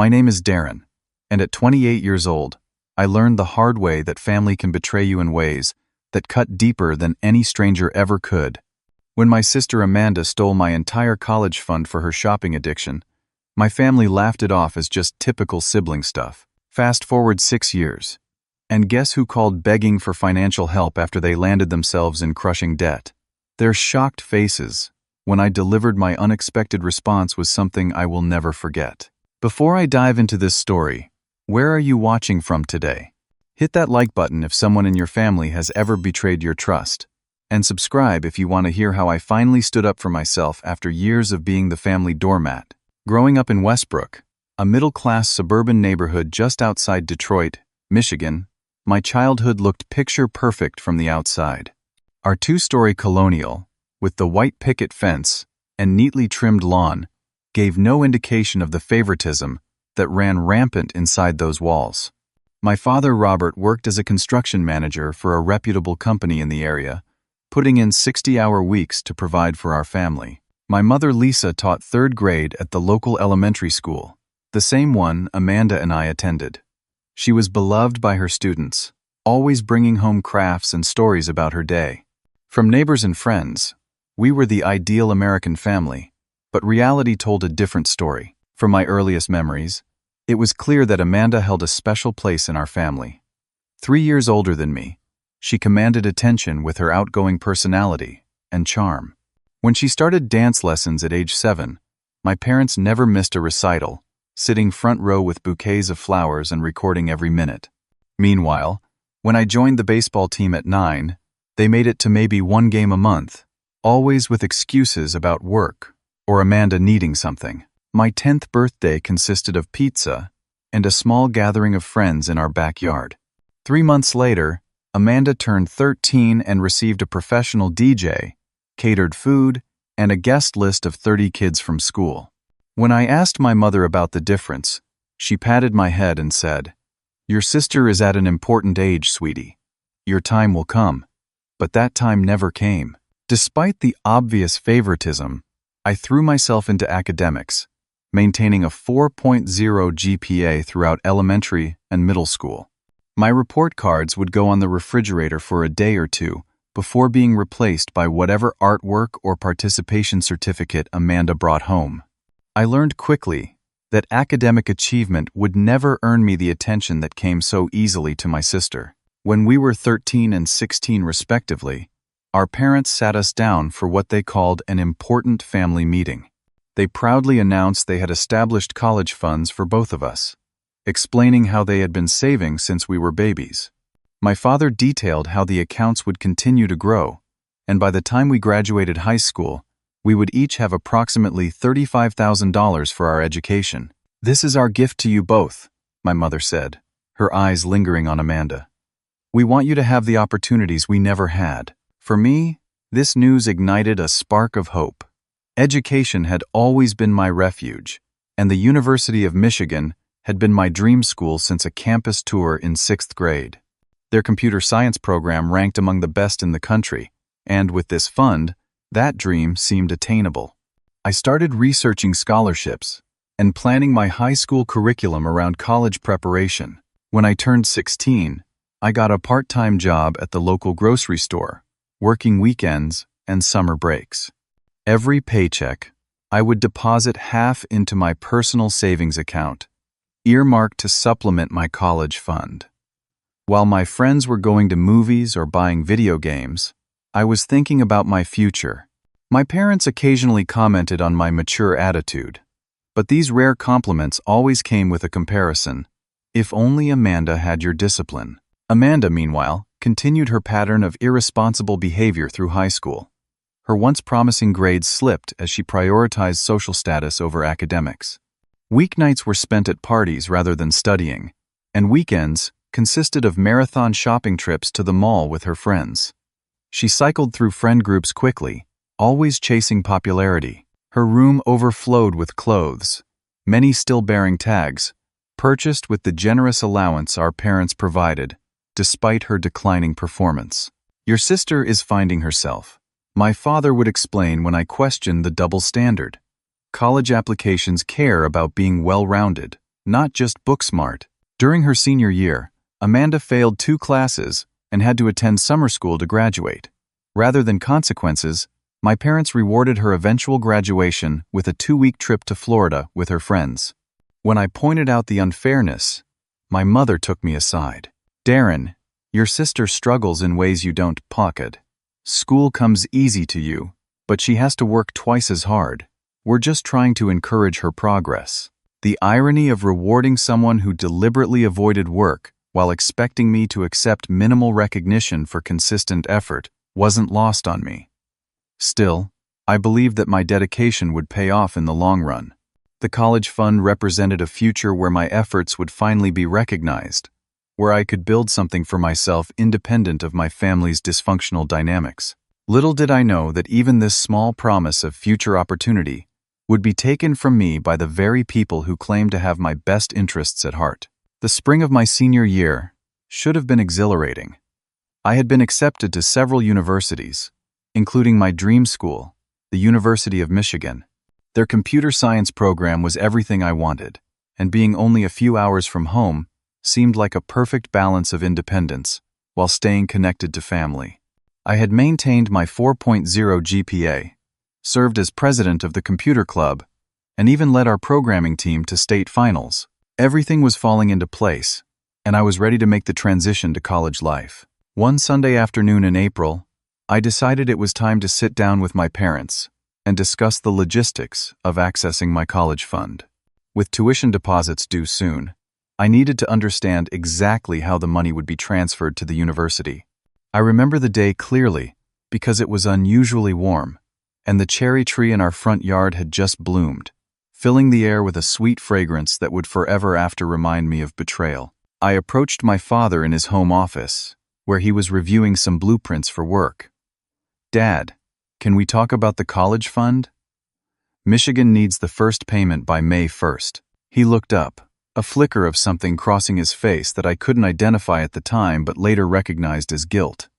My name is Darren, and at 28 years old, I learned the hard way that family can betray you in ways that cut deeper than any stranger ever could. When my sister Amanda stole my entire college fund for her shopping addiction, my family laughed it off as just typical sibling stuff. Fast forward 6 years, and guess who called begging for financial help after they landed themselves in crushing debt? Their shocked faces when I delivered my unexpected response was something I will never forget. Before I dive into this story, where are you watching from today? Hit that like button if someone in your family has ever betrayed your trust, and subscribe if you want to hear how I finally stood up for myself after years of being the family doormat. Growing up in Westbrook, a middle-class suburban neighborhood just outside Detroit, Michigan, my childhood looked picture-perfect from the outside. Our two-story colonial, with the white picket fence and neatly trimmed lawn, gave no indication of the favoritism that ran rampant inside those walls. My father, Robert, worked as a construction manager for a reputable company in the area, putting in 60-hour weeks to provide for our family. My mother, Lisa, taught 3rd grade at the local elementary school, the same one Amanda and I attended. She was beloved by her students, always bringing home crafts and stories about her day. From neighbors and friends, we were the ideal American family, but reality told a different story. From my earliest memories, it was clear that Amanda held a special place in our family. 3 years older than me, she commanded attention with her outgoing personality and charm. When she started dance lessons at age 7, my parents never missed a recital, sitting front row with bouquets of flowers and recording every minute. Meanwhile, when I joined the baseball team at 9, they made it to maybe 1 game a month, always with excuses about work or Amanda needing something. My 10th birthday consisted of pizza and a small gathering of friends in our backyard. 3 months later, Amanda turned 13 and received a professional DJ, catered food, and a guest list of 30 kids from school. When I asked my mother about the difference, she patted my head and said, "Your sister is at an important age, sweetie. Your time will come." But that time never came. Despite the obvious favoritism, I threw myself into academics, maintaining a 4.0 GPA throughout elementary and middle school. My report cards would go on the refrigerator for a day or two before being replaced by whatever artwork or participation certificate Amanda brought home. I learned quickly that academic achievement would never earn me the attention that came so easily to my sister. When we were 13 and 16 respectively, our parents sat us down for what they called an important family meeting. They proudly announced they had established college funds for both of us, explaining how they had been saving since we were babies. My father detailed how the accounts would continue to grow, and by the time we graduated high school, we would each have approximately $35,000 for our education. "This is our gift to you both," my mother said, her eyes lingering on Amanda. "We want you to have the opportunities we never had." For me, this news ignited a spark of hope. Education had always been my refuge, and the University of Michigan had been my dream school since a campus tour in 6th grade. Their computer science program ranked among the best in the country, and with this fund, that dream seemed attainable. I started researching scholarships and planning my high school curriculum around college preparation. When I turned 16, I got a part-time job at the local grocery store, working weekends and summer breaks. Every paycheck, I would deposit half into my personal savings account, earmarked to supplement my college fund. While my friends were going to movies or buying video games, I was thinking about my future. My parents occasionally commented on my mature attitude, but these rare compliments always came with a comparison. If only Amanda had your discipline. Amanda, meanwhile, continued her pattern of irresponsible behavior through high school. Her once promising grades slipped as she prioritized social status over academics. Weeknights were spent at parties rather than studying, and weekends consisted of marathon shopping trips to the mall with her friends. She cycled through friend groups quickly, always chasing popularity. Her room overflowed with clothes, many still bearing tags, purchased with the generous allowance our parents provided, despite her declining performance. "Your sister is finding herself," my father would explain when I questioned the double standard. College applications care about being well-rounded, not just book smart. During her senior year, Amanda failed 2 classes and had to attend summer school to graduate. Rather than consequences, my parents rewarded her eventual graduation with a 2-week trip to Florida with her friends. When I pointed out the unfairness, my mother took me aside. "Darren, your sister struggles in ways you don't pocket. School comes easy to you, but she has to work twice as hard. We're just trying to encourage her progress." The irony of rewarding someone who deliberately avoided work while expecting me to accept minimal recognition for consistent effort wasn't lost on me. Still, I believed that my dedication would pay off in the long run. The college fund represented a future where my efforts would finally be recognized, where I could build something for myself independent of my family's dysfunctional dynamics. Little did I know that even this small promise of future opportunity would be taken from me by the very people who claim to have my best interests at heart. The spring of my senior year should have been exhilarating. I had been accepted to several universities, including my dream school, the University of Michigan. Their computer science program was everything I wanted, and being only a few hours from home seemed like a perfect balance of independence while staying connected to family. I had maintained my 4.0 GPA, served as president of the computer club, and even led our programming team to state finals. Everything was falling into place, and I was ready to make the transition to college life. One Sunday afternoon in April, I decided it was time to sit down with my parents and discuss the logistics of accessing my college fund. With tuition deposits due soon, I needed to understand exactly how the money would be transferred to the university. I remember the day clearly because it was unusually warm, and the cherry tree in our front yard had just bloomed, filling the air with a sweet fragrance that would forever after remind me of betrayal. I approached my father in his home office, where he was reviewing some blueprints for work. "Dad, can we talk about the college fund? Michigan needs the first payment by May 1st. He looked up, a flicker of something crossing his face that I couldn't identify at the time but later recognized as guilt.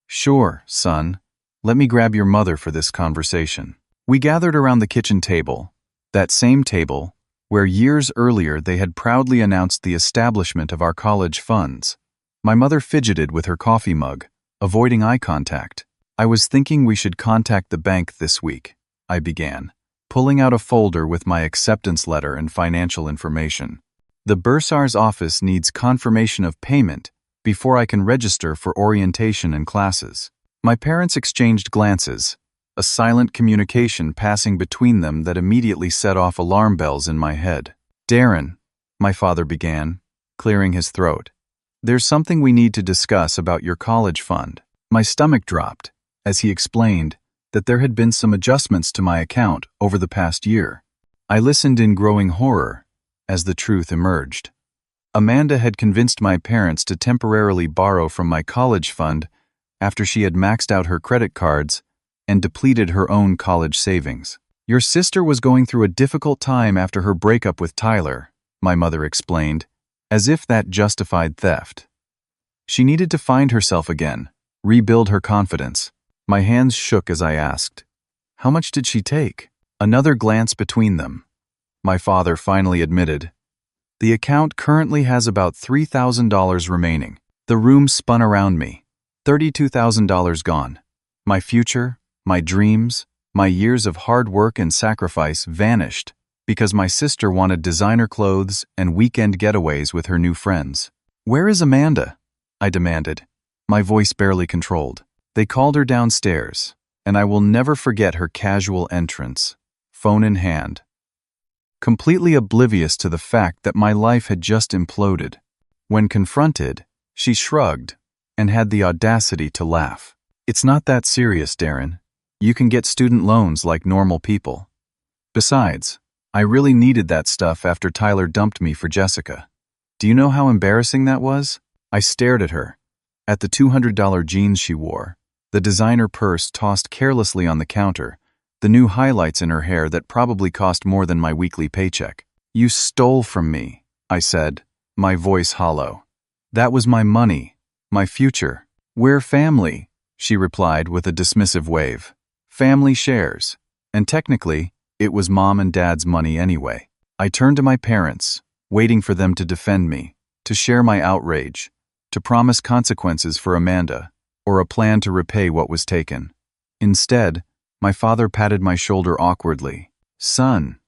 "Sure, son. Let me grab your mother for this conversation." We gathered around the kitchen table, that same table where years earlier they had proudly announced the establishment of our college funds. My mother fidgeted with her coffee mug, avoiding eye contact. "I was thinking we should contact the bank this week," I began, pulling out a folder with my acceptance letter and financial information. "The bursar's office needs confirmation of payment before I can register for orientation and classes." My parents exchanged glances, a silent communication passing between them that immediately set off alarm bells in my head. "Darren," my father began, clearing his throat, "there's something we need to discuss about your college fund." My stomach dropped as he explained that there had been some adjustments to my account over the past year. I listened in growing horror as the truth emerged. Amanda had convinced my parents to temporarily borrow from my college fund after she had maxed out her credit cards and depleted her own college savings. "Your sister was going through a difficult time after her breakup with Tyler," my mother explained, as if that justified theft. "She needed to find herself again, rebuild her confidence." My hands shook as I asked, "How much did she take?" Another glance between them. My father finally admitted, "The account currently has about $3,000 remaining." The room spun around me. $32,000 gone. My future, my dreams, my years of hard work and sacrifice vanished because my sister wanted designer clothes and weekend getaways with her new friends. "Where is Amanda?" I demanded, my voice barely controlled. They called her downstairs, and I will never forget her casual entrance, phone in hand, completely oblivious to the fact that my life had just imploded. When confronted, she shrugged and had the audacity to laugh. "It's not that serious, Darren. You can get student loans like normal people. Besides, I really needed that stuff after Tyler dumped me for Jessica. Do you know how embarrassing that was?" I stared at her, at the $200 jeans she wore, the designer purse tossed carelessly on the counter, the new highlights in her hair that probably cost more than my weekly paycheck. "You stole from me," I said, my voice hollow. "That was my money, my future." "We're family," she replied with a dismissive wave. "Family shares. And technically, it was Mom and Dad's money anyway." I turned to my parents, waiting for them to defend me, to share my outrage, to promise consequences for Amanda, or a plan to repay what was taken. Instead, my father patted my shoulder awkwardly. "Son,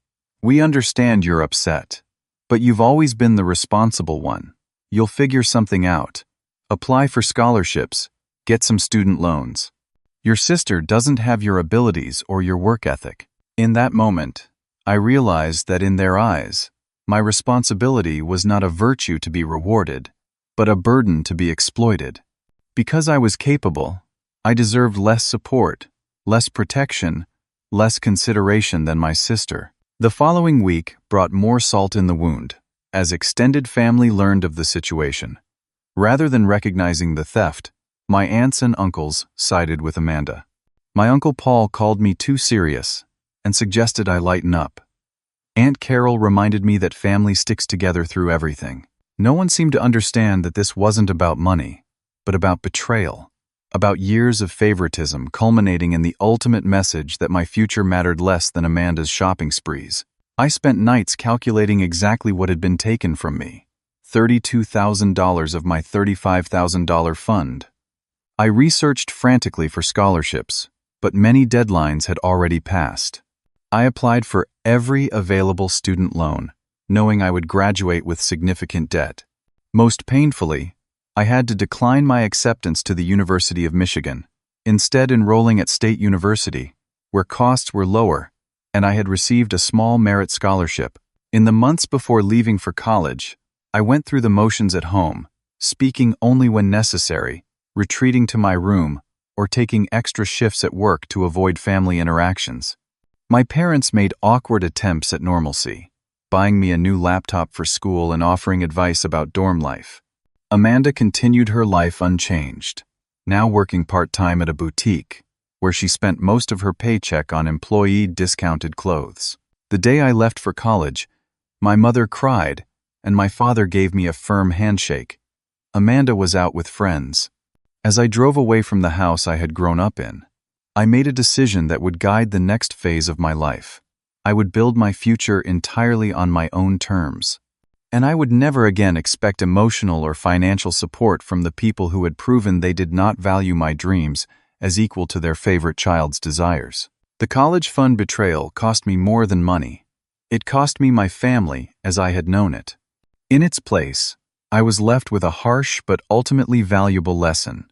we understand you're upset, but you've always been the responsible one. You'll figure something out. Apply for scholarships, get some student loans. Your sister doesn't have your abilities or your work ethic." In that moment, I realized that in their eyes, my responsibility was not a virtue to be rewarded, but a burden to be exploited. Because I was capable, I deserved less support, less protection, less consideration than my sister. The following week brought more salt in the wound, as extended family learned of the situation. Rather than recognizing the theft, my aunts and uncles sided with Amanda. My Uncle Paul called me too serious and suggested I lighten up. Aunt Carol reminded me that family sticks together through everything. No one seemed to understand that this wasn't about money, but about betrayal, about years of favoritism culminating in the ultimate message that my future mattered less than Amanda's shopping sprees. I spent nights calculating exactly what had been taken from me, $32,000 of my $35,000 fund. I researched frantically for scholarships, but many deadlines had already passed. I applied for every available student loan, knowing I would graduate with significant debt. Most painfully, I had to decline my acceptance to the University of Michigan, instead enrolling at State University, where costs were lower, and I had received a small merit scholarship. In the months before leaving for college, I went through the motions at home, speaking only when necessary, retreating to my room, or taking extra shifts at work to avoid family interactions. My parents made awkward attempts at normalcy, buying me a new laptop for school and offering advice about dorm life. Amanda continued her life unchanged, now working part-time at a boutique, where she spent most of her paycheck on employee-discounted clothes. The day I left for college, my mother cried, and my father gave me a firm handshake. Amanda was out with friends. As I drove away from the house I had grown up in, I made a decision that would guide the next phase of my life. I would build my future entirely on my own terms. And I would never again expect emotional or financial support from the people who had proven they did not value my dreams as equal to their favorite child's desires. The college fund betrayal cost me more than money. It cost me my family as I had known it. In its place, I was left with a harsh but ultimately valuable lesson.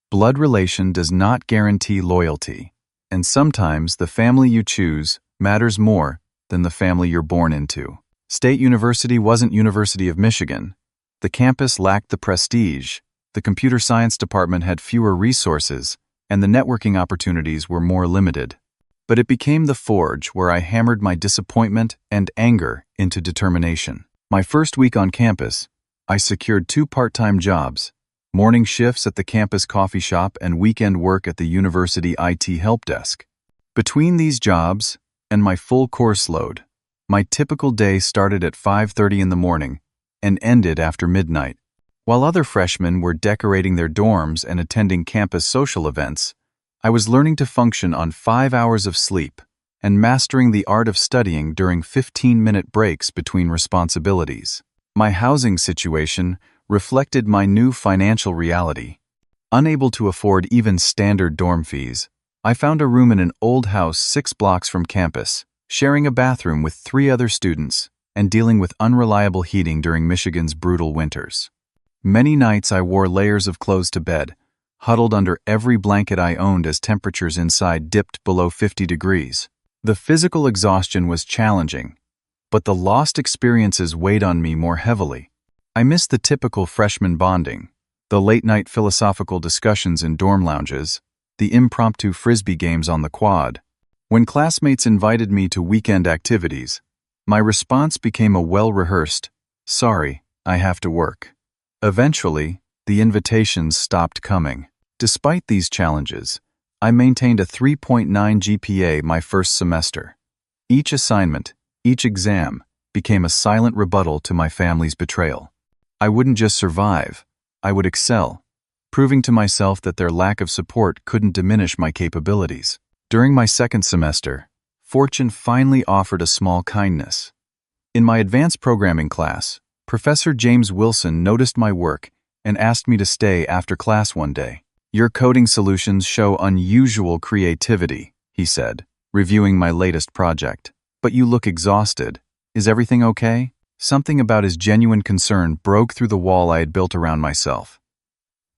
Blood relation does not guarantee loyalty, and sometimes the family you choose matters more than the family you're born into. State University wasn't University of Michigan. The campus lacked the prestige, the computer science department had fewer resources, and the networking opportunities were more limited. But it became the forge where I hammered my disappointment and anger into determination. My first week on campus, I secured 2 part-time jobs, morning shifts at the campus coffee shop and weekend work at the university IT help desk. Between these jobs and my full course load, my typical day started at 5:30 in the morning and ended after midnight. While other freshmen were decorating their dorms and attending campus social events, I was learning to function on 5 hours of sleep and mastering the art of studying during 15-minute breaks between responsibilities. My housing situation reflected my new financial reality. Unable to afford even standard dorm fees, I found a room in an old house 6 blocks from campus, sharing a bathroom with 3 other students and dealing with unreliable heating during Michigan's brutal winters. Many nights I wore layers of clothes to bed, huddled under every blanket I owned as temperatures inside dipped below 50 degrees. The physical exhaustion was challenging, but the lost experiences weighed on me more heavily. I missed the typical freshman bonding, the late-night philosophical discussions in dorm lounges, the impromptu frisbee games on the quad. When classmates invited me to weekend activities, my response became a well-rehearsed, "Sorry, I have to work." Eventually, the invitations stopped coming. Despite these challenges, I maintained a 3.9 GPA my first semester. Each assignment, each exam, became a silent rebuttal to my family's betrayal. I wouldn't just survive, I would excel, proving to myself that their lack of support couldn't diminish my capabilities. During my second semester, fortune finally offered a small kindness. In my advanced programming class, Professor James Wilson noticed my work and asked me to stay after class one day. "Your coding solutions show unusual creativity," he said, reviewing my latest project. "But you look exhausted. Is everything okay?" Something about his genuine concern broke through the wall I had built around myself.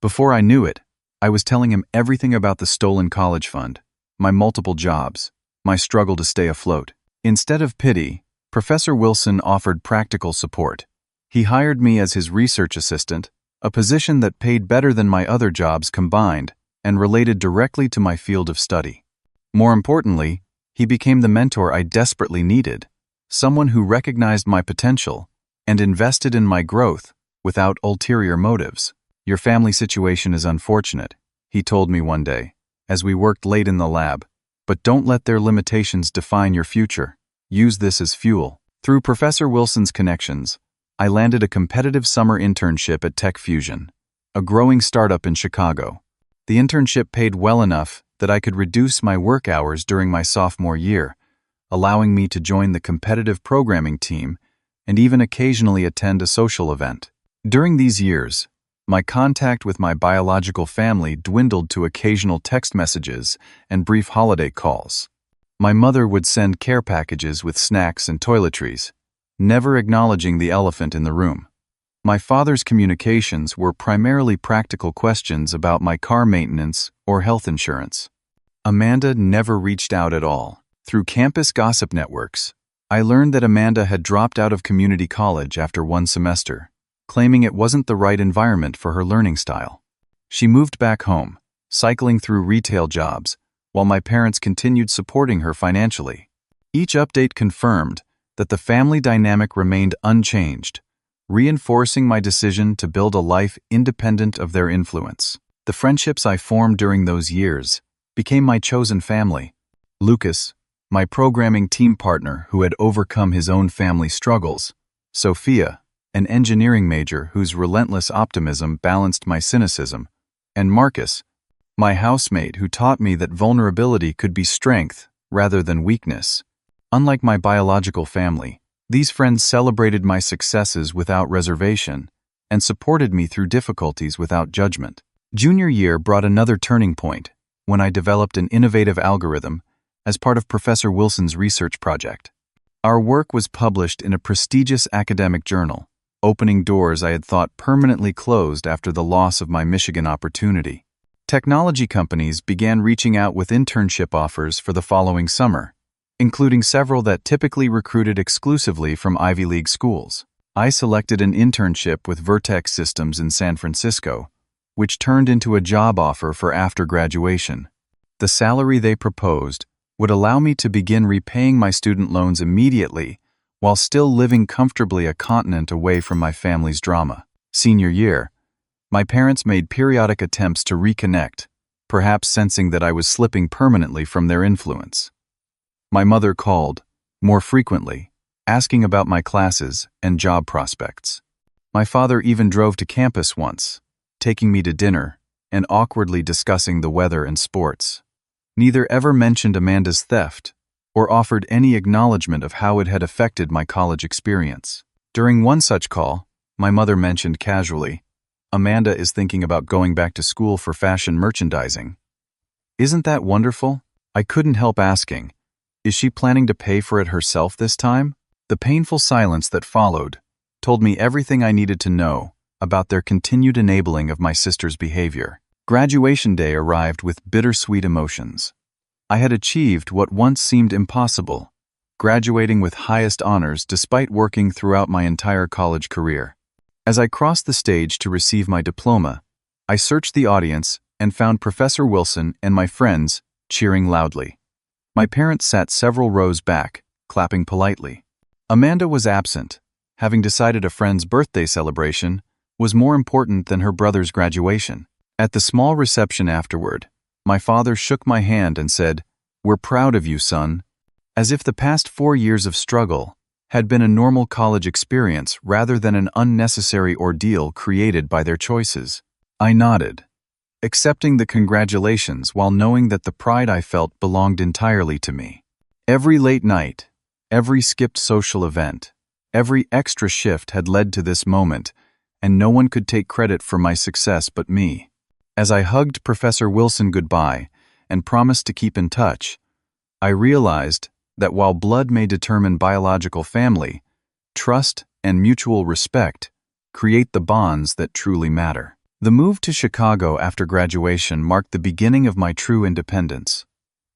Before I knew it, I was telling him everything about the stolen college fund, my multiple jobs, my struggle to stay afloat. Instead of pity, Professor Wilson offered practical support. He hired me as his research assistant, a position that paid better than my other jobs combined and related directly to my field of study. More importantly, he became the mentor I desperately needed, someone who recognized my potential and invested in my growth without ulterior motives. "Your family situation is unfortunate," he told me one day, as we worked late in the lab, "but don't let their limitations define your future. Use this as fuel." Through Professor Wilson's connections, I landed a competitive summer internship at Tech Fusion, a growing startup in Chicago. The internship paid well enough that I could reduce my work hours during my sophomore year, allowing me to join the competitive programming team and even occasionally attend a social event. During these years, my contact with my biological family dwindled to occasional text messages and brief holiday calls. My mother would send care packages with snacks and toiletries, never acknowledging the elephant in the room. My father's communications were primarily practical questions about my car maintenance or health insurance. Amanda never reached out at all. Through campus gossip networks, I learned that Amanda had dropped out of community college after one semester, claiming it wasn't the right environment for her learning style. She moved back home, cycling through retail jobs, while my parents continued supporting her financially. Each update confirmed that the family dynamic remained unchanged, reinforcing my decision to build a life independent of their influence. The friendships I formed during those years became my chosen family. Lucas, my programming team partner who had overcome his own family struggles; Sophia, an engineering major whose relentless optimism balanced my cynicism; and Marcus, my housemate who taught me that vulnerability could be strength rather than weakness. Unlike my biological family, these friends celebrated my successes without reservation and supported me through difficulties without judgment. Junior year brought another turning point when I developed an innovative algorithm as part of Professor Wilson's research project. Our work was published in a prestigious academic journal, opening doors I had thought permanently closed after the loss of my Michigan opportunity. Technology companies began reaching out with internship offers for the following summer, including several that typically recruited exclusively from Ivy League schools. I selected an internship with Vertex Systems in San Francisco, which turned into a job offer for after graduation. The salary they proposed would allow me to begin repaying my student loans immediately while still living comfortably a continent away from my family's drama. Senior year, my parents made periodic attempts to reconnect, perhaps sensing that I was slipping permanently from their influence. My mother called, more frequently, asking about my classes and job prospects. My father even drove to campus once, taking me to dinner and awkwardly discussing the weather and sports. Neither ever mentioned Amanda's theft or offered any acknowledgement of how it had affected my college experience. During one such call, my mother mentioned casually, "Amanda is thinking about going back to school for fashion merchandising." "Isn't that wonderful?" I couldn't help asking, "Is she planning to pay for it herself this time?" The painful silence that followed told me everything I needed to know about their continued enabling of my sister's behavior. Graduation day arrived with bittersweet emotions. I had achieved what once seemed impossible, graduating with highest honors despite working throughout my entire college career. As I crossed the stage to receive my diploma, I searched the audience and found Professor Wilson and my friends cheering loudly. My parents sat several rows back, clapping politely. Amanda was absent, having decided a friend's birthday celebration was more important than her brother's graduation. At the small reception afterward, my father shook my hand and said, "We're proud of you, son," as if the past 4 years of struggle had been a normal college experience rather than an unnecessary ordeal created by their choices. I nodded, accepting the congratulations while knowing that the pride I felt belonged entirely to me. Every late night, every skipped social event, Every extra shift had led to this moment, and no one could take credit for my success but me. As I hugged Professor Wilson goodbye and promised to keep in touch, I realized that while blood may determine biological family, trust and mutual respect create the bonds that truly matter. The move to Chicago after graduation marked the beginning of my true independence.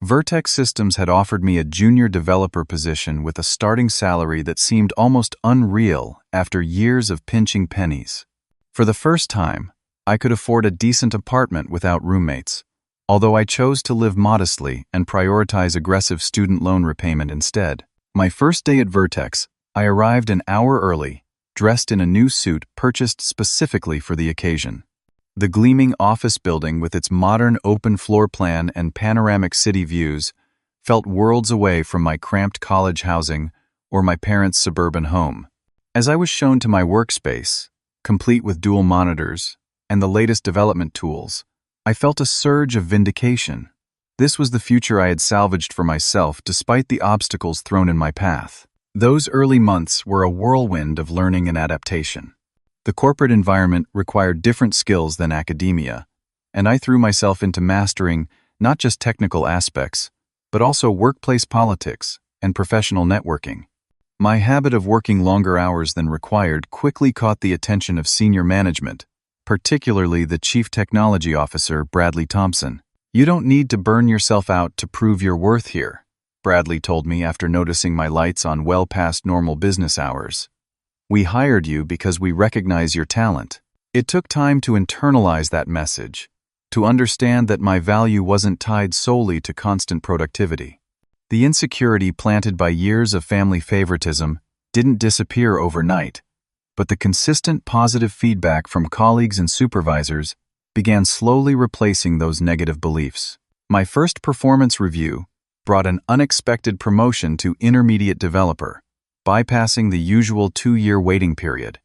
Vertex Systems had offered me a junior developer position with a starting salary that seemed almost unreal after years of pinching pennies. For the first time, I could afford a decent apartment without roommates, although I chose to live modestly and prioritize aggressive student loan repayment instead. My first day at Vertex, I arrived an hour early, dressed in a new suit purchased specifically for the occasion. The gleaming office building with its modern open floor plan and panoramic city views felt worlds away from my cramped college housing or my parents' suburban home. As I was shown to my workspace, complete with dual monitors and the latest development tools, I felt a surge of vindication. This was the future I had salvaged for myself despite the obstacles thrown in my path. Those early months were a whirlwind of learning and adaptation. The corporate environment required different skills than academia, and I threw myself into mastering not just technical aspects, but also workplace politics and professional networking. My habit of working longer hours than required quickly caught the attention of senior management, particularly the Chief Technology Officer, Bradley Thompson. "You don't need to burn yourself out to prove your worth here," Bradley told me after noticing my lights on well past normal business hours. "We hired you because we recognize your talent." It took time to internalize that message, to understand that my value wasn't tied solely to constant productivity. The insecurity planted by years of family favoritism didn't disappear overnight, but the consistent positive feedback from colleagues and supervisors began slowly replacing those negative beliefs. My first performance review brought an unexpected promotion to intermediate developer, bypassing the usual 2-year waiting period.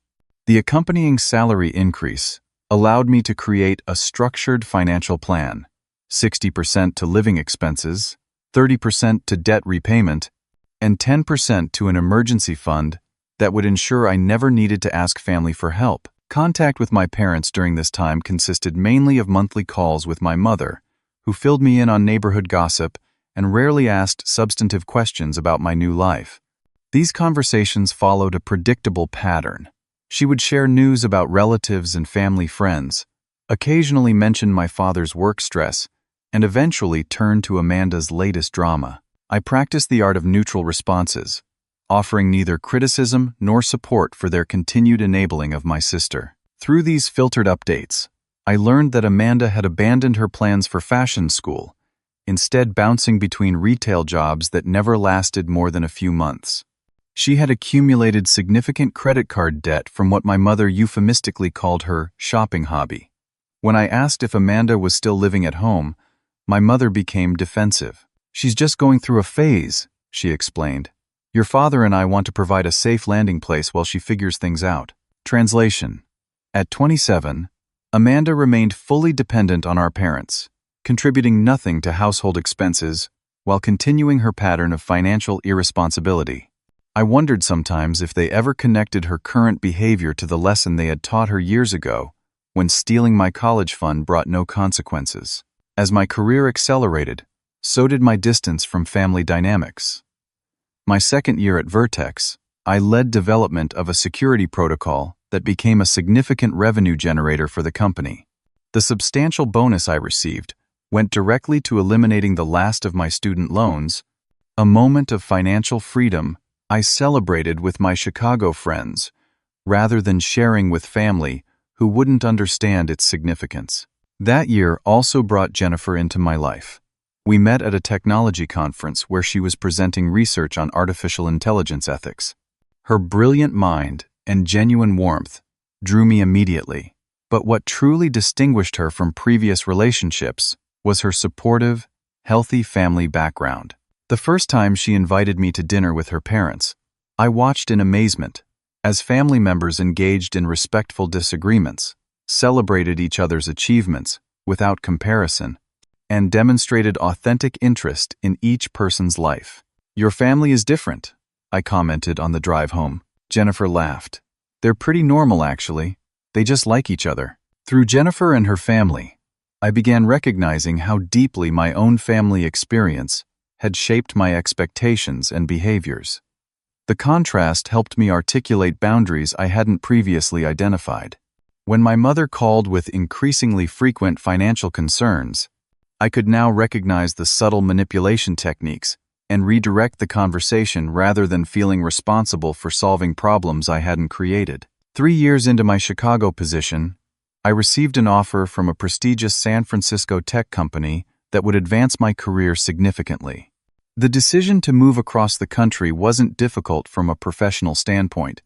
The accompanying salary increase allowed me to create a structured financial plan, 60% to living expenses, 30% to debt repayment, and 10% to an emergency fund that would ensure I never needed to ask family for help. Contact with my parents during this time consisted mainly of monthly calls with my mother, who filled me in on neighborhood gossip and rarely asked substantive questions about my new life. These conversations followed a predictable pattern. She would share news about relatives and family friends, occasionally mention my father's work stress, and eventually turn to Amanda's latest drama. I practiced the art of neutral responses, offering neither criticism nor support for their continued enabling of my sister. Through these filtered updates, I learned that Amanda had abandoned her plans for fashion school, instead bouncing between retail jobs that never lasted more than a few months. She had accumulated significant credit card debt from what my mother euphemistically called her shopping hobby. When I asked if Amanda was still living at home, my mother became defensive. "She's just going through a phase," she explained. "Your father and I want to provide a safe landing place while she figures things out." Translation: At 27, Amanda remained fully dependent on our parents, contributing nothing to household expenses while continuing her pattern of financial irresponsibility. I wondered sometimes if they ever connected her current behavior to the lesson they had taught her years ago, when stealing my college fund brought no consequences. As my career accelerated, so did my distance from family dynamics. My second year at Vertex, I led development of a security protocol that became a significant revenue generator for the company. The substantial bonus I received went directly to eliminating the last of my student loans, a moment of financial freedom I celebrated with my Chicago friends, rather than sharing with family who wouldn't understand its significance. That year also brought Jennifer into my life. We met at a technology conference where she was presenting research on artificial intelligence ethics. Her brilliant mind and genuine warmth drew me immediately, but what truly distinguished her from previous relationships was her supportive, healthy family background. The first time she invited me to dinner with her parents, I watched in amazement as family members engaged in respectful disagreements, celebrated each other's achievements without comparison, and demonstrated authentic interest in each person's life. "Your family is different," I commented on the drive home. Jennifer laughed. They're pretty normal, actually. They just like each other. Through Jennifer and her family, I began recognizing how deeply my own family experience had shaped my expectations and behaviors. The contrast helped me articulate boundaries I hadn't previously identified. When my mother called with increasingly frequent financial concerns, I could now recognize the subtle manipulation techniques and redirect the conversation rather than feeling responsible for solving problems I hadn't created. 3 years into my Chicago position, I received an offer from a prestigious San Francisco tech company that would advance my career significantly. The decision to move across the country wasn't difficult from a professional standpoint,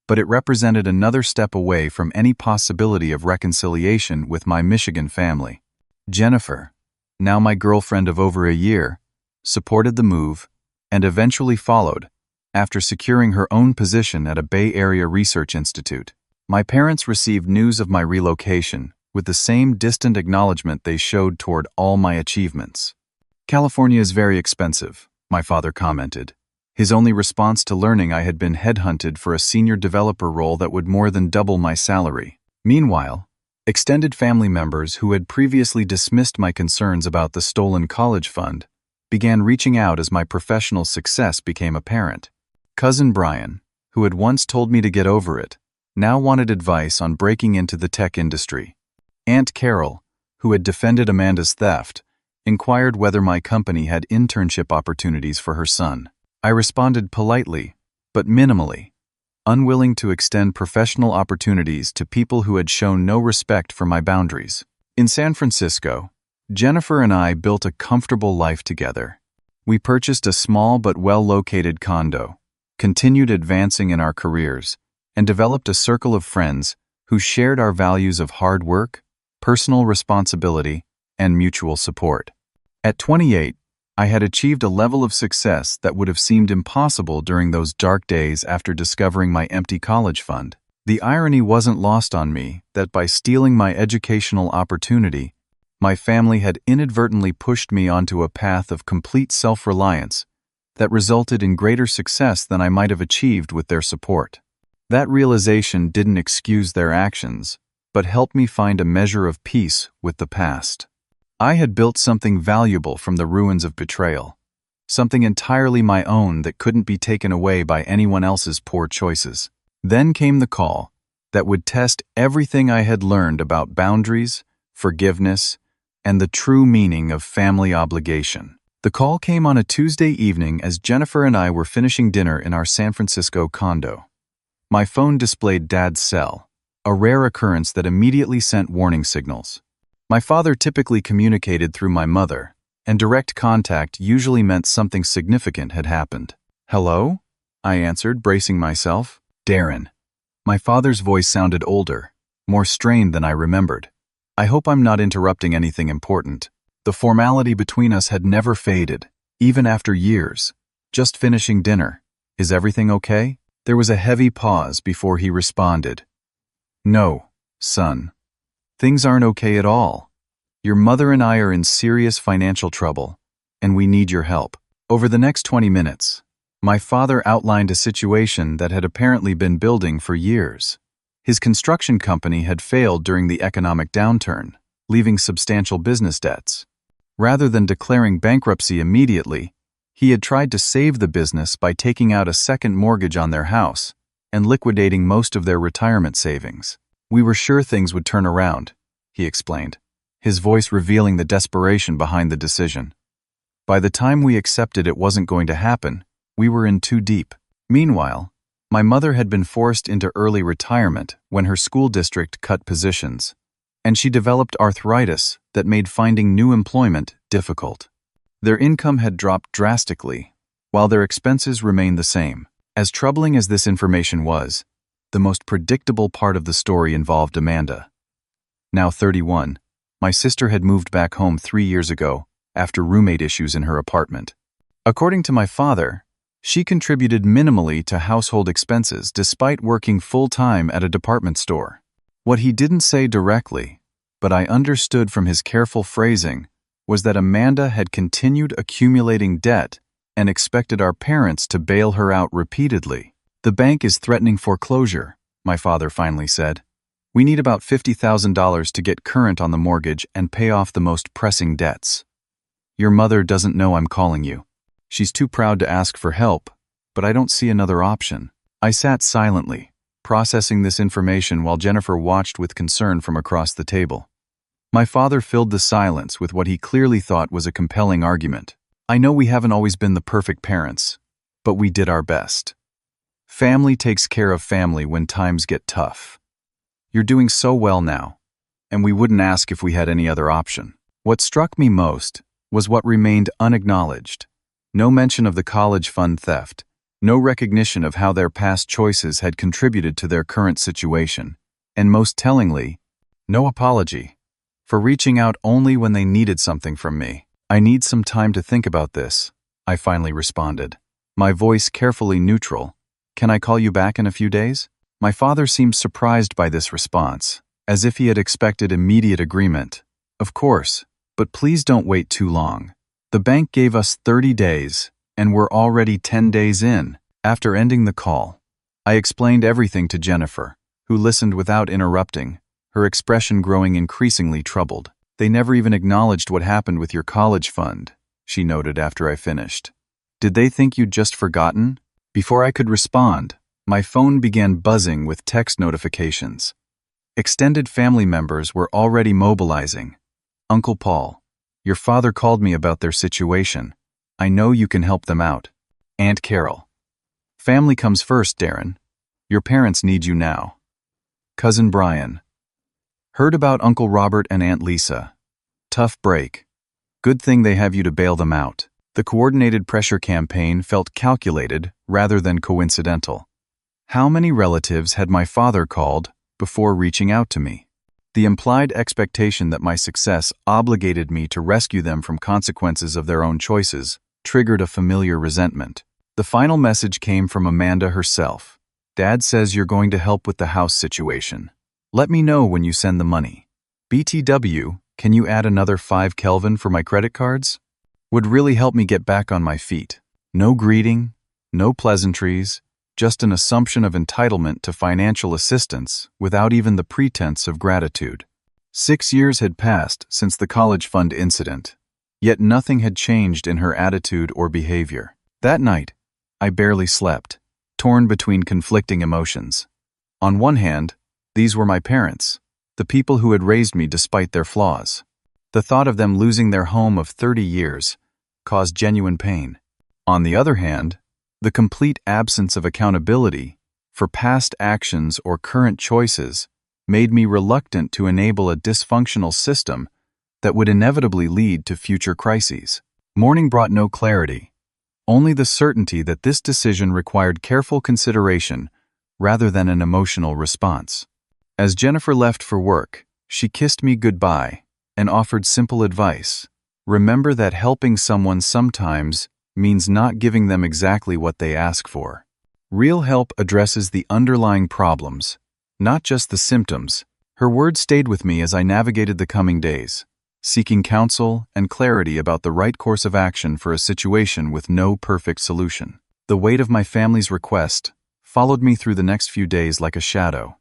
but it represented another step away from any possibility of reconciliation with my Michigan family. Jennifer, now my girlfriend of over a year, supported the move and eventually followed, after securing her own position at a Bay Area research institute. My parents received news of my relocation with the same distant acknowledgement they showed toward all my achievements. "California is very expensive," my father commented, his only response to learning I had been headhunted for a senior developer role that would more than double my salary. Meanwhile, extended family members who had previously dismissed my concerns about the stolen college fund began reaching out as my professional success became apparent. Cousin Brian, who had once told me to get over it, now wanted advice on breaking into the tech industry. Aunt Carol, who had defended Amanda's theft, inquired whether my company had internship opportunities for her son. I responded politely, but minimally, unwilling to extend professional opportunities to people who had shown no respect for my boundaries. In San Francisco, Jennifer and I built a comfortable life together. We purchased a small but well-located condo, continued advancing in our careers, and developed a circle of friends who shared our values of hard work, personal responsibility, and mutual support. At 28, I had achieved a level of success that would have seemed impossible during those dark days after discovering my empty college fund. The irony wasn't lost on me that by stealing my educational opportunity, my family had inadvertently pushed me onto a path of complete self-reliance that resulted in greater success than I might have achieved with their support. That realization didn't excuse their actions, but helped me find a measure of peace with the past. I had built something valuable from the ruins of betrayal, something entirely my own that couldn't be taken away by anyone else's poor choices. Then came the call that would test everything I had learned about boundaries, forgiveness, and the true meaning of family obligation. The call came on a Tuesday evening as Jennifer and I were finishing dinner in our San Francisco condo. My phone displayed Dad's cell, a rare occurrence that immediately sent warning signals. My father typically communicated through my mother, and direct contact usually meant something significant had happened. "Hello?" I answered, bracing myself. "Darren." My father's voice sounded older, more strained than I remembered. "I hope I'm not interrupting anything important." The formality between us had never faded, even after years. "Just finishing dinner. Is everything okay?" There was a heavy pause before he responded. "No, son. Things aren't okay at all. Your mother and I are in serious financial trouble, and we need your help." Over the next 20 minutes, my father outlined a situation that had apparently been building for years. His construction company had failed during the economic downturn, leaving substantial business debts. Rather than declaring bankruptcy immediately, he had tried to save the business by taking out a second mortgage on their house and liquidating most of their retirement savings. "We were sure things would turn around," he explained, his voice revealing the desperation behind the decision. "By the time we accepted it wasn't going to happen, we were in too deep." Meanwhile, my mother had been forced into early retirement when her school district cut positions, and she developed arthritis that made finding new employment difficult. Their income had dropped drastically, while their expenses remained the same. As troubling as this information was, the most predictable part of the story involved Amanda. Now 31, my sister had moved back home 3 years ago after roommate issues in her apartment. According to my father, she contributed minimally to household expenses despite working full-time at a department store. What he didn't say directly, but I understood from his careful phrasing, was that Amanda had continued accumulating debt and expected our parents to bail her out repeatedly. "The bank is threatening foreclosure," my father finally said. "We need about $50,000 to get current on the mortgage and pay off the most pressing debts. Your mother doesn't know I'm calling you. She's too proud to ask for help, but I don't see another option." I sat silently, processing this information while Jennifer watched with concern from across the table. My father filled the silence with what he clearly thought was a compelling argument. "I know we haven't always been the perfect parents, but we did our best. Family takes care of family when times get tough. You're doing so well now, and we wouldn't ask if we had any other option." What struck me most was what remained unacknowledged. No mention of the college fund theft, no recognition of how their past choices had contributed to their current situation, and most tellingly, no apology for reaching out only when they needed something from me. "I need some time to think about this," I finally responded, my voice carefully neutral. "Can I call you back in a few days?" My father seemed surprised by this response, as if he had expected immediate agreement. "Of course, but please don't wait too long. The bank gave us 30 days, and we're already 10 days in." After ending the call, I explained everything to Jennifer, who listened without interrupting, her expression growing increasingly troubled. "They never even acknowledged what happened with your college fund," she noted after I finished. "Did they think you'd just forgotten?" Before I could respond, my phone began buzzing with text notifications. Extended family members were already mobilizing. "Uncle Paul, your father called me about their situation. I know you can help them out. Aunt Carol. Family comes first, Darren. Your parents need you now. Cousin Brian. Heard about Uncle Robert and Aunt Lisa. Tough break. Good thing they have you to bail them out." The coordinated pressure campaign felt calculated rather than coincidental. How many relatives had my father called before reaching out to me? The implied expectation that my success obligated me to rescue them from consequences of their own choices triggered a familiar resentment. The final message came from Amanda herself. "Dad says you're going to help with the house situation. Let me know when you send the money. BTW, can you add another 5 Kelvin for my credit cards? Would really help me get back on my feet." No greeting, no pleasantries, just an assumption of entitlement to financial assistance without even the pretense of gratitude. 6 years had passed since the college fund incident, yet nothing had changed in her attitude or behavior. That night, I barely slept, torn between conflicting emotions. On one hand, these were my parents, the people who had raised me despite their flaws. The thought of them losing their home of 30 years caused genuine pain. On the other hand, the complete absence of accountability for past actions or current choices made me reluctant to enable a dysfunctional system that would inevitably lead to future crises. Morning brought no clarity, only the certainty that this decision required careful consideration rather than an emotional response. As Jennifer left for work, she kissed me goodbye and offered simple advice. "Remember that helping someone sometimes means not giving them exactly what they ask for. Real help addresses the underlying problems, not just the symptoms." Her words stayed with me as I navigated the coming days, seeking counsel and clarity about the right course of action for a situation with no perfect solution. The weight of my family's request followed me through the next few days like a shadow.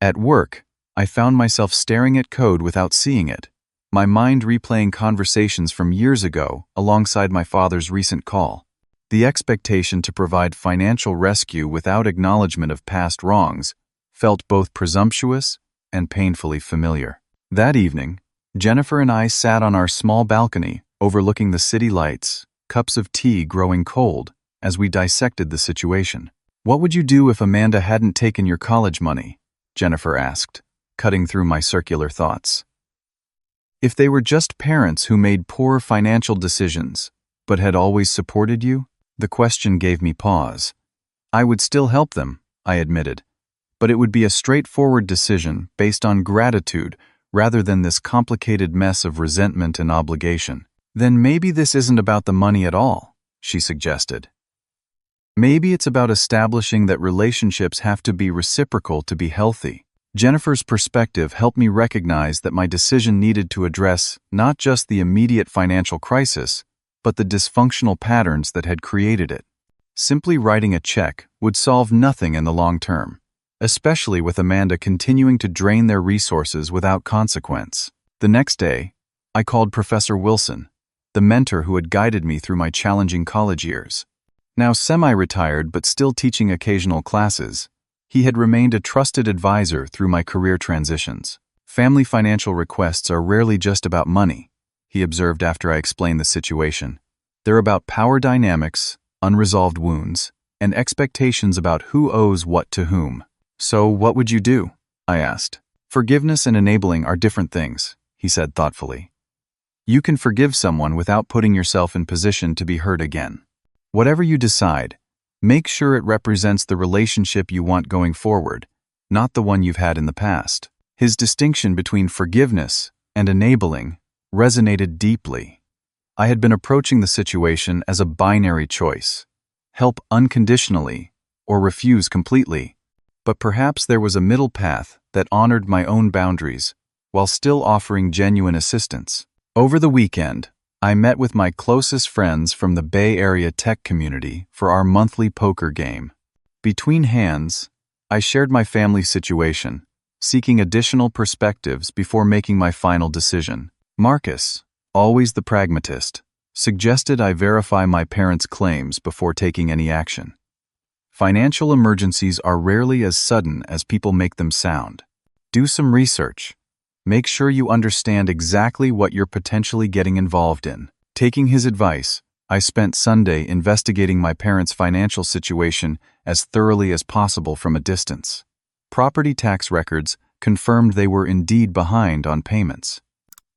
At work, I found myself staring at code without seeing it, my mind replaying conversations from years ago alongside my father's recent call. The expectation to provide financial rescue without acknowledgement of past wrongs felt both presumptuous and painfully familiar. That evening, Jennifer and I sat on our small balcony overlooking the city lights, cups of tea growing cold as we dissected the situation. "What would you do if Amanda hadn't taken your college money?" Jennifer asked, cutting through my circular thoughts. "If they were just parents who made poor financial decisions, but had always supported you?" The question gave me pause. "I would still help them," I admitted, "but it would be a straightforward decision based on gratitude rather than this complicated mess of resentment and obligation." "Then maybe this isn't about the money at all," she suggested. "Maybe it's about establishing that relationships have to be reciprocal to be healthy." Jennifer's perspective helped me recognize that my decision needed to address not just the immediate financial crisis, but the dysfunctional patterns that had created it. Simply writing a check would solve nothing in the long term, especially with Amanda continuing to drain their resources without consequence. The next day, I called Professor Wilson, the mentor who had guided me through my challenging college years. Now semi-retired but still teaching occasional classes, he had remained a trusted advisor through my career transitions. Family financial requests are rarely just about money, he observed after I explained the situation. They're about power dynamics, unresolved wounds, and expectations about who owes what to whom. So what would you do? I asked. Forgiveness and enabling are different things, he said thoughtfully. You can forgive someone without putting yourself in position to be hurt again. Whatever you decide, make sure it represents the relationship you want going forward, not the one you've had in the past. His distinction between forgiveness and enabling resonated deeply. I had been approaching the situation as a binary choice: help unconditionally or refuse completely. But perhaps there was a middle path that honored my own boundaries while still offering genuine assistance. Over the weekend, I met with my closest friends from the Bay Area tech community for our monthly poker game. Between hands, I shared my family situation, seeking additional perspectives before making my final decision. Marcus, always the pragmatist, suggested I verify my parents' claims before taking any action. Financial emergencies are rarely as sudden as people make them sound. Do some research. Make sure you understand exactly what you're potentially getting involved in. Taking his advice, I spent Sunday investigating my parents' financial situation as thoroughly as possible from a distance. Property tax records confirmed they were indeed behind on payments.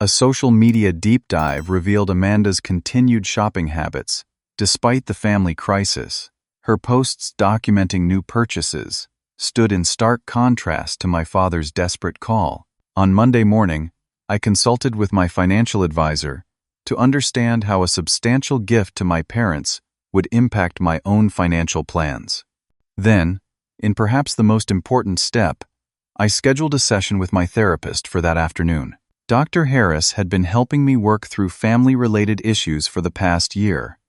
A social media deep dive revealed Amanda's continued shopping habits, despite the family crisis. Her posts documenting new purchases stood in stark contrast to my father's desperate call. On Monday morning, I consulted with my financial advisor to understand how a substantial gift to my parents would impact my own financial plans. Then, in perhaps the most important step, I scheduled a session with my therapist for that afternoon. Dr. Harris had been helping me work through family-related issues for the past year.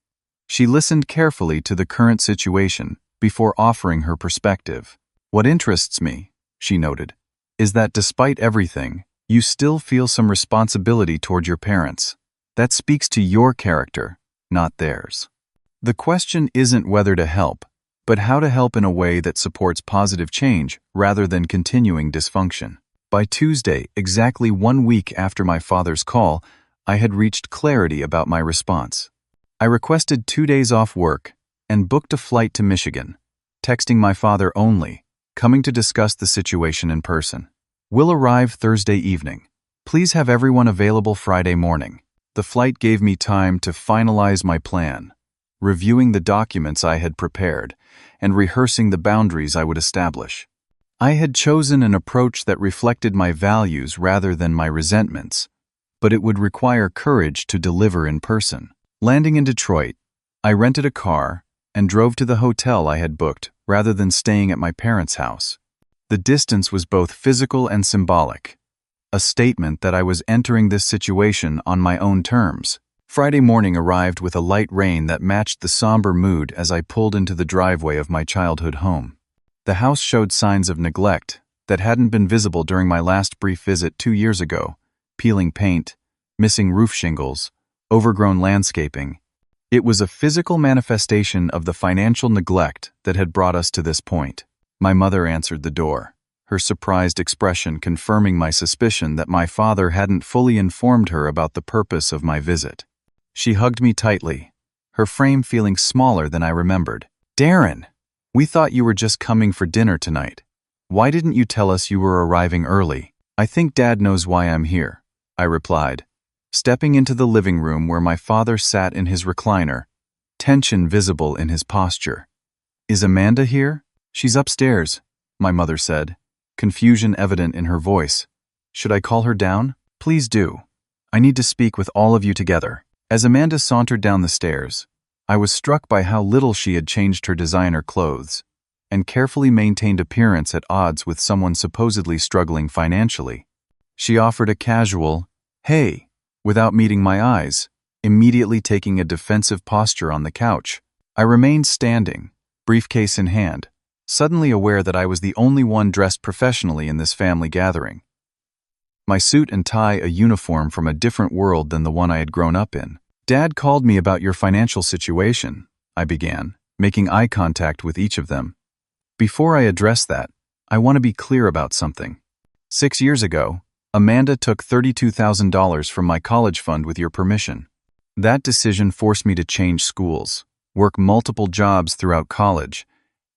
She listened carefully to the current situation before offering her perspective. What interests me, she noted, is that despite everything, you still feel some responsibility toward your parents. That speaks to your character, not theirs. The question isn't whether to help, but how to help in a way that supports positive change rather than continuing dysfunction. By Tuesday, exactly 1 week after my father's call, I had reached clarity about my response. I requested 2 days off work and booked a flight to Michigan, texting my father only, coming to discuss the situation in person. Will arrive Thursday evening. Please have everyone available Friday morning. The flight gave me time to finalize my plan, reviewing the documents I had prepared, and rehearsing the boundaries I would establish. I had chosen an approach that reflected my values rather than my resentments, but it would require courage to deliver in person. Landing in Detroit, I rented a car and drove to the hotel I had booked rather than staying at my parents' house. The distance was both physical and symbolic, a statement that I was entering this situation on my own terms. Friday morning arrived with a light rain that matched the somber mood as I pulled into the driveway of my childhood home. The house showed signs of neglect that hadn't been visible during my last brief visit 2 years ago: peeling paint, missing roof shingles, overgrown landscaping. It was a physical manifestation of the financial neglect that had brought us to this point. My mother answered the door, her surprised expression confirming my suspicion that my father hadn't fully informed her about the purpose of my visit. She hugged me tightly, her frame feeling smaller than I remembered. "Darren, we thought you were just coming for dinner tonight. Why didn't you tell us you were arriving early?" "I think Dad knows why I'm here," I replied, stepping into the living room where my father sat in his recliner, tension visible in his posture. "Is Amanda here?" "She's upstairs," my mother said, confusion evident in her voice. "Should I call her down?" "Please do. I need to speak with all of you together." As Amanda sauntered down the stairs, I was struck by how little she had changed her designer clothes and carefully maintained appearance at odds with someone supposedly struggling financially. She offered a casual, "Hey," without meeting my eyes, immediately taking a defensive posture on the couch. I remained standing, briefcase in hand, suddenly aware that I was the only one dressed professionally in this family gathering. My suit and tie a uniform from a different world than the one I had grown up in. "Dad called me about your financial situation," I began, making eye contact with each of them. "Before I address that, I want to be clear about something. 6 years ago, Amanda took $32,000 from my college fund with your permission. That decision forced me to change schools, work multiple jobs throughout college,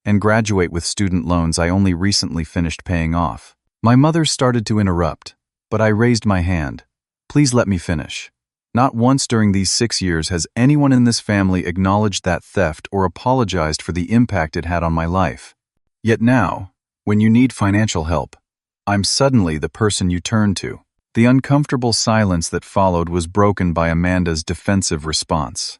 and graduate with student loans I only recently finished paying off." My mother started to interrupt, but I raised my hand. "Please let me finish. Not once during these 6 years has anyone in this family acknowledged that theft or apologized for the impact it had on my life. Yet now, when you need financial help, I'm suddenly the person you turn to." The uncomfortable silence that followed was broken by Amanda's defensive response.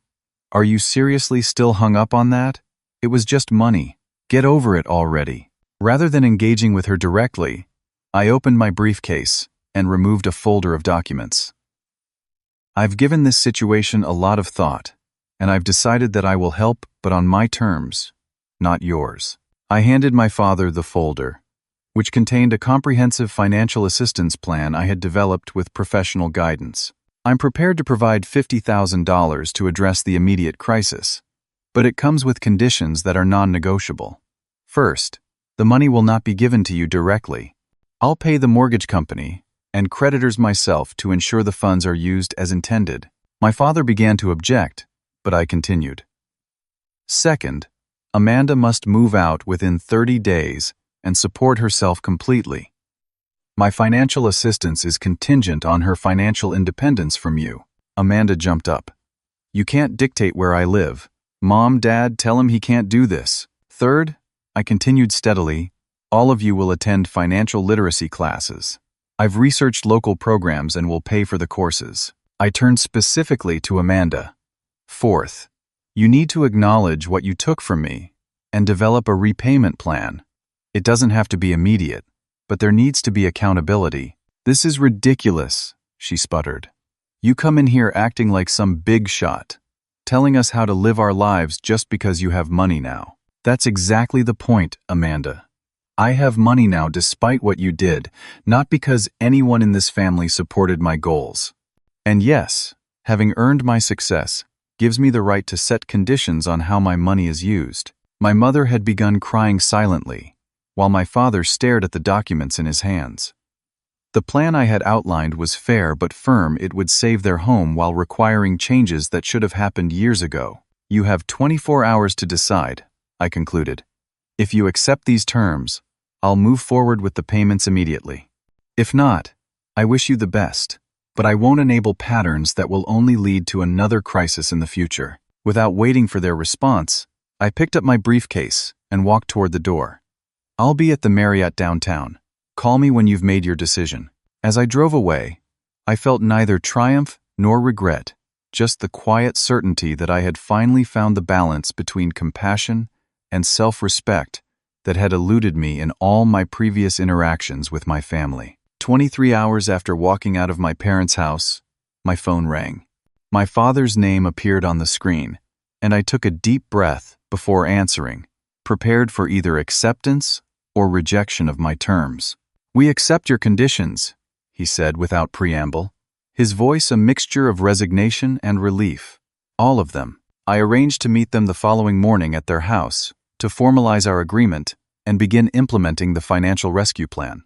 "Are you seriously still hung up on that? It was just money. Get over it already." Rather than engaging with her directly, I opened my briefcase and removed a folder of documents. "I've given this situation a lot of thought, and I've decided that I will help, but on my terms, not yours." I handed my father the folder, which contained a comprehensive financial assistance plan I had developed with professional guidance. "I'm prepared to provide $50,000 to address the immediate crisis, but it comes with conditions that are non-negotiable. First, the money will not be given to you directly. I'll pay the mortgage company and creditors myself to ensure the funds are used as intended." My father began to object, but I continued. "Second, Amanda must move out within 30 days and support herself completely. My financial assistance is contingent on her financial independence from you." Amanda jumped up. "You can't dictate where I live. Mom, Dad, tell him he can't do this." "Third," I continued steadily, "all of you will attend financial literacy classes. I've researched local programs and will pay for the courses." I turned specifically to Amanda. "Fourth, you need to acknowledge what you took from me and develop a repayment plan. It doesn't have to be immediate, but there needs to be accountability." "This is ridiculous," she sputtered. "You come in here acting like some big shot, telling us how to live our lives just because you have money now." "That's exactly the point, Amanda. I have money now despite what you did, not because anyone in this family supported my goals. And yes, having earned my success gives me the right to set conditions on how my money is used." My mother had begun crying silently, while my father stared at the documents in his hands. The plan I had outlined was fair but firm. It would save their home while requiring changes that should have happened years ago. "You have 24 hours to decide," I concluded. "If you accept these terms, I'll move forward with the payments immediately. If not, I wish you the best, but I won't enable patterns that will only lead to another crisis in the future." Without waiting for their response, I picked up my briefcase and walked toward the door. "I'll be at the Marriott downtown. Call me when you've made your decision." As I drove away, I felt neither triumph nor regret, just the quiet certainty that I had finally found the balance between compassion and self-respect that had eluded me in all my previous interactions with my family. 23 hours after walking out of my parents' house, my phone rang. My father's name appeared on the screen, and I took a deep breath before answering, prepared for either acceptance or rejection of my terms. "We accept your conditions," he said without preamble, his voice a mixture of resignation and relief. "All of them." I arranged to meet them the following morning at their house to formalize our agreement and begin implementing the financial rescue plan.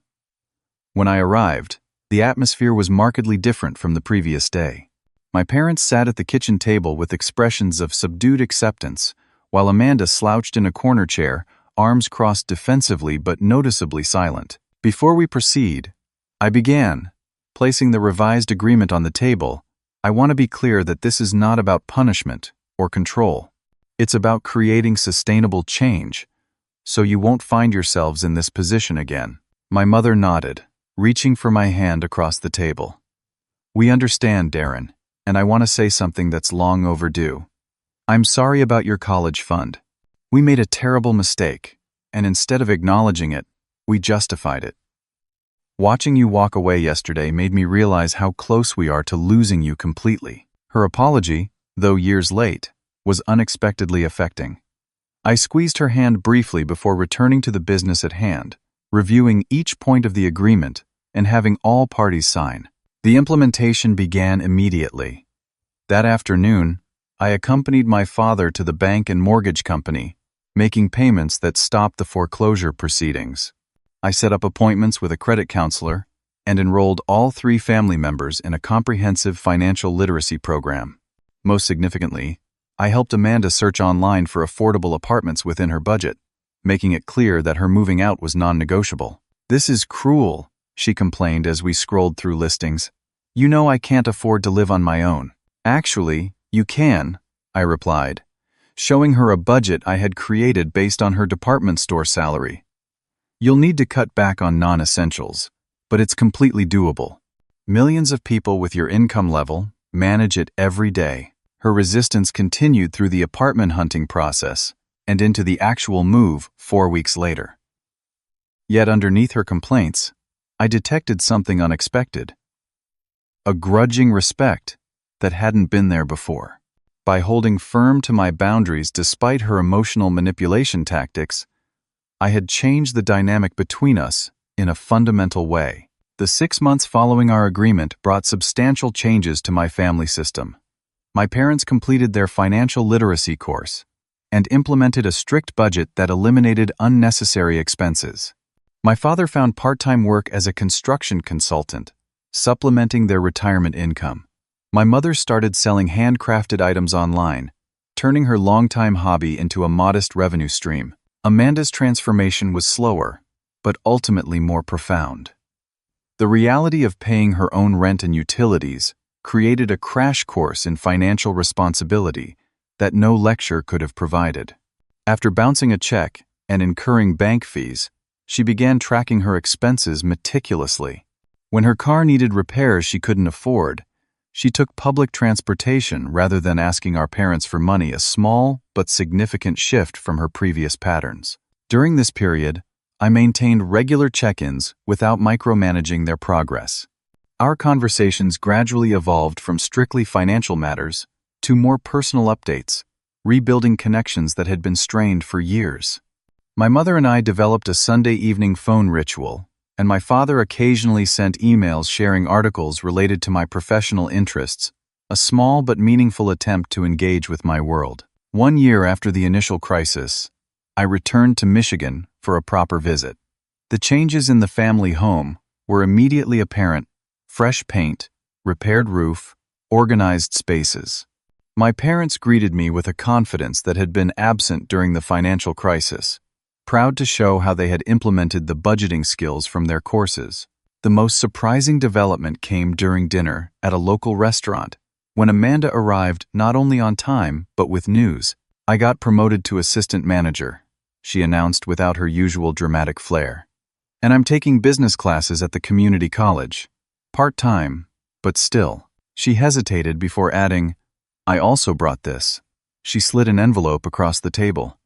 When I arrived, the atmosphere was markedly different from the previous day. My parents sat at the kitchen table with expressions of subdued acceptance, while Amanda slouched in a corner chair, arms crossed defensively but noticeably silent. Before we proceed, I began, placing the revised agreement on the table. "I want to be clear that this is not about punishment or control. It's about creating sustainable change, so you won't find yourselves in this position again." My mother nodded, reaching for my hand across the table. "We understand, Darren, and I want to say something that's long overdue. I'm sorry about your college fund. We made a terrible mistake, and instead of acknowledging it, we justified it. Watching you walk away yesterday made me realize how close we are to losing you completely." Her apology, though years late, was unexpectedly affecting. I squeezed her hand briefly before returning to the business at hand, reviewing each point of the agreement and having all parties sign. The implementation began immediately. That afternoon, I accompanied my father to the bank and mortgage company, making payments that stopped the foreclosure proceedings. I set up appointments with a credit counselor and enrolled all 3 family members in a comprehensive financial literacy program. Most significantly, I helped Amanda search online for affordable apartments within her budget, making it clear that her moving out was non-negotiable. "This is cruel," she complained as we scrolled through listings. "You know I can't afford to live on my own." "Actually, you can," I replied, showing her a budget I had created based on her department store salary. "You'll need to cut back on non-essentials, but it's completely doable. Millions of people with your income level manage it every day." Her resistance continued through the apartment hunting process and into the actual move 4 weeks later. Yet underneath her complaints, I detected something unexpected. A grudging respect that hadn't been there before. By holding firm to my boundaries despite her emotional manipulation tactics, I had changed the dynamic between us in a fundamental way. The 6 months following our agreement brought substantial changes to my family system. My parents completed their financial literacy course and implemented a strict budget that eliminated unnecessary expenses. My father found part-time work as a construction consultant, supplementing their retirement income. My mother started selling handcrafted items online, turning her longtime hobby into a modest revenue stream. Amanda's transformation was slower, but ultimately more profound. The reality of paying her own rent and utilities created a crash course in financial responsibility that no lecture could have provided. After bouncing a check and incurring bank fees, she began tracking her expenses meticulously. When her car needed repairs she couldn't afford, she took public transportation rather than asking our parents for money, a small but significant shift from her previous patterns. During this period, I maintained regular check-ins without micromanaging their progress. Our conversations gradually evolved from strictly financial matters to more personal updates, rebuilding connections that had been strained for years. My mother and I developed a Sunday evening phone ritual, and my father occasionally sent emails sharing articles related to my professional interests, a small but meaningful attempt to engage with my world. 1 year after the initial crisis, I returned to Michigan for a proper visit. The changes in the family home were immediately apparent: fresh paint, repaired roof, organized spaces. My parents greeted me with a confidence that had been absent during the financial crisis, proud to show how they had implemented the budgeting skills from their courses. The most surprising development came during dinner at a local restaurant, when Amanda arrived not only on time but with news. "I got promoted to assistant manager," she announced without her usual dramatic flair. "And I'm taking business classes at the community college. Part-time, but still." She hesitated before adding, "I also brought this." She slid an envelope across the table.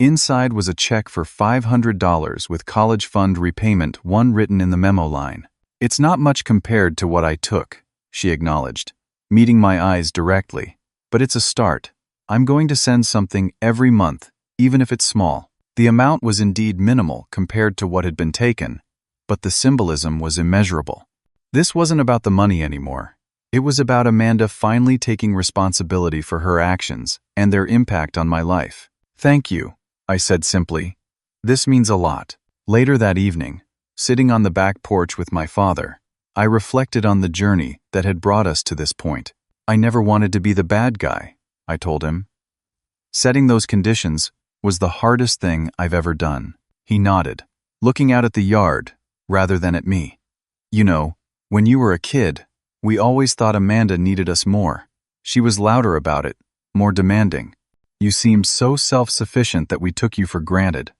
Inside was a check for $500 with college fund repayment 1 written in the memo line. "It's not much compared to what I took," she acknowledged, meeting my eyes directly. "But it's a start. I'm going to send something every month, even if it's small." The amount was indeed minimal compared to what had been taken, but the symbolism was immeasurable. This wasn't about the money anymore. It was about Amanda finally taking responsibility for her actions and their impact on my life. "Thank you," I said simply. "This means a lot." Later that evening, sitting on the back porch with my father, I reflected on the journey that had brought us to this point. "I never wanted to be the bad guy," I told him. "Setting those conditions was the hardest thing I've ever done." He nodded, looking out at the yard rather than at me. "You know, when you were a kid, we always thought Amanda needed us more. She was louder about it, more demanding. You seemed so self-sufficient that we took you for granted."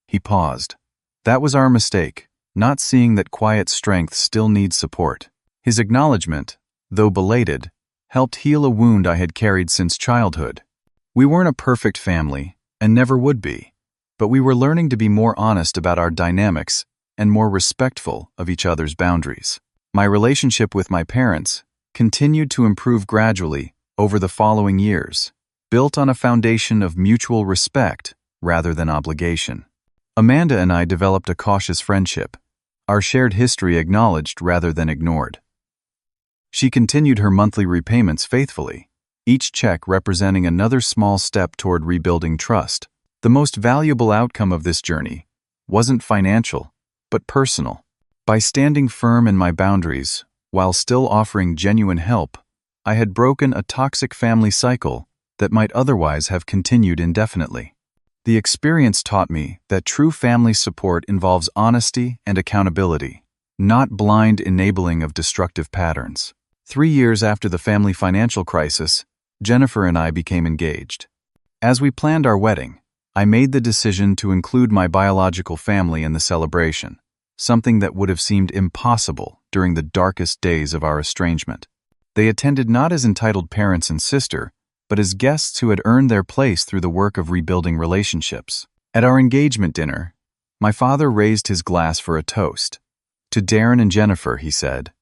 He paused. "That was our mistake, not seeing that quiet strength still needs support." His acknowledgement, though belated, helped heal a wound I had carried since childhood. We weren't a perfect family, and never would be, but we were learning to be more honest about our dynamics and more respectful of each other's boundaries. My relationship with my parents continued to improve gradually over the following years. built on a foundation of mutual respect rather than obligation. Amanda and I developed a cautious friendship, our shared history acknowledged rather than ignored. She continued her monthly repayments faithfully, each check representing another small step toward rebuilding trust. The most valuable outcome of this journey wasn't financial, but personal. By standing firm in my boundaries, while still offering genuine help, I had broken a toxic family cycle that might otherwise have continued indefinitely. The experience taught me that true family support involves honesty and accountability, not blind enabling of destructive patterns. 3 years after the family financial crisis, Jennifer and I became engaged. As we planned our wedding, I made the decision to include my biological family in the celebration, something that would have seemed impossible during the darkest days of our estrangement. They attended not as entitled parents and sister, but as guests who had earned their place through the work of rebuilding relationships. At our engagement dinner, my father raised his glass for a toast. To Darren and Jennifer, he said,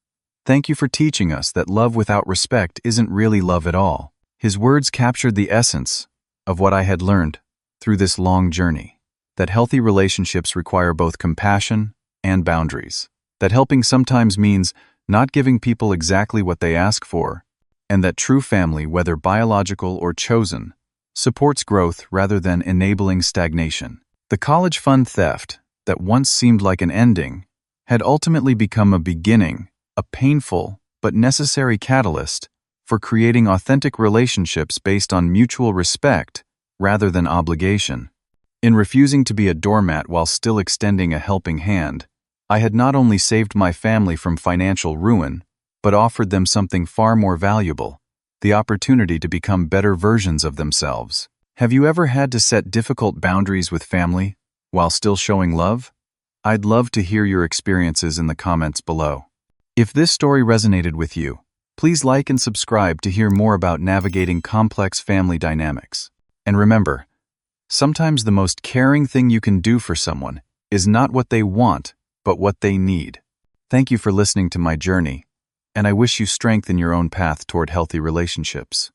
"Thank you for teaching us that love without respect isn't really love at all." His words captured the essence of what I had learned through this long journey, that healthy relationships require both compassion and boundaries, that helping sometimes means not giving people exactly what they ask for, and that true family, whether biological or chosen, supports growth rather than enabling stagnation. The college fund theft that once seemed like an ending had ultimately become a beginning, a painful but necessary catalyst for creating authentic relationships based on mutual respect rather than obligation. In refusing to be a doormat while still extending a helping hand, I had not only saved my family from financial ruin, but offered them something far more valuable, the opportunity to become better versions of themselves. Have you ever had to set difficult boundaries with family while still showing love? I'd love to hear your experiences in the comments below. If this story resonated with you, please like and subscribe to hear more about navigating complex family dynamics. And remember, sometimes the most caring thing you can do for someone is not what they want, but what they need. Thank you for listening to my journey, and I wish you strength in your own path toward healthy relationships.